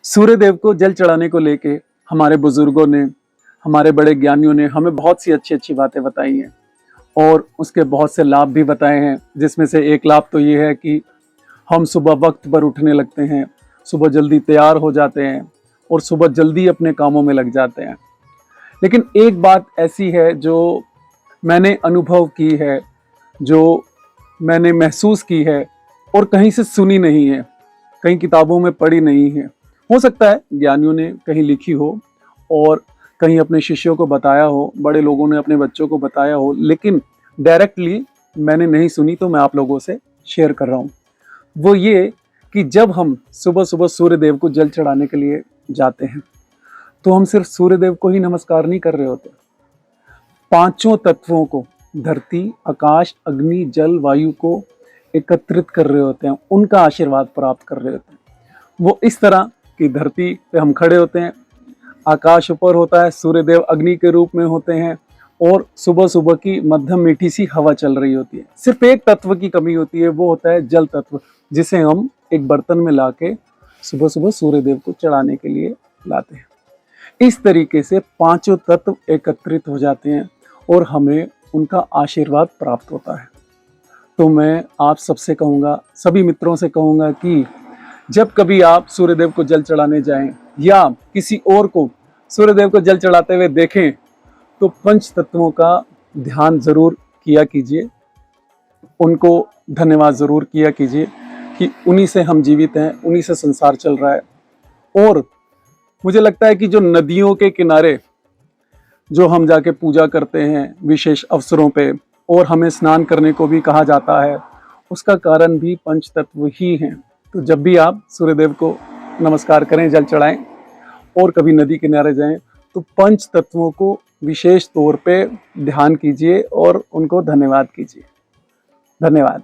सूर्य देव को जल चढ़ाने को लेके हमारे बुजुर्गों ने, हमारे बड़े ज्ञानियों ने हमें बहुत सी अच्छी अच्छी बातें बताई हैं और उसके बहुत से लाभ भी बताए हैं। जिसमें से एक लाभ तो ये है कि हम सुबह वक्त पर उठने लगते हैं, सुबह जल्दी तैयार हो जाते हैं और सुबह जल्दी अपने कामों में लग जाते हैं। लेकिन एक बात ऐसी है जो मैंने अनुभव की है, जो मैंने महसूस की है और कहीं से सुनी नहीं है, कहीं किताबों में पढ़ी नहीं है। हो सकता है ज्ञानियों ने कहीं लिखी हो और कहीं अपने शिष्यों को बताया हो, बड़े लोगों ने अपने बच्चों को बताया हो, लेकिन डायरेक्टली मैंने नहीं सुनी, तो मैं आप लोगों से शेयर कर रहा हूँ। वो ये कि जब हम सुबह सुबह सूर्य देव को जल चढ़ाने के लिए जाते हैं तो हम सिर्फ सूर्य देव को ही नमस्कार नहीं कर रहे होते, पांचों तत्वों को, धरती, आकाश, अग्नि, जल, वायु को एकत्रित कर रहे होते हैं, उनका आशीर्वाद प्राप्त कर रहे होते हैं। वो इस तरह कि धरती पे हम खड़े होते हैं, आकाश ऊपर होता है, सूर्य देव अग्नि के रूप में होते हैं और सुबह सुबह की मध्यम मीठी सी हवा चल रही होती है। सिर्फ एक तत्व की कमी होती है, वो होता है जल तत्व, जिसे हम एक बर्तन में लाके सुबह सुबह सूर्य देव को चढ़ाने के लिए लाते हैं। इस तरीके से पांचों तत्व एकत्रित हो जाते हैं और हमें उनका आशीर्वाद प्राप्त होता है। तो मैं आप सबसे कहूँगा, सभी मित्रों से कहूँगा कि जब कभी आप सूर्यदेव को जल चढ़ाने जाएं या किसी और को सूर्यदेव को जल चढ़ाते हुए देखें तो पंच तत्वों का ध्यान जरूर किया कीजिए, उनको धन्यवाद जरूर किया कीजिए कि उन्हीं से हम जीवित हैं, उन्हीं से संसार चल रहा है। और मुझे लगता है कि जो नदियों के किनारे जो हम जाके पूजा करते हैं विशेष अवसरों पे, और हमें स्नान करने को भी कहा जाता है, उसका कारण भी पंच तत्व ही हैं। तो जब भी आप सूर्यदेव को नमस्कार करें, जल चढ़ाएं और कभी नदी किनारे जाएं तो पंच तत्वों को विशेष तौर पे ध्यान कीजिए और उनको धन्यवाद कीजिए। धन्यवाद।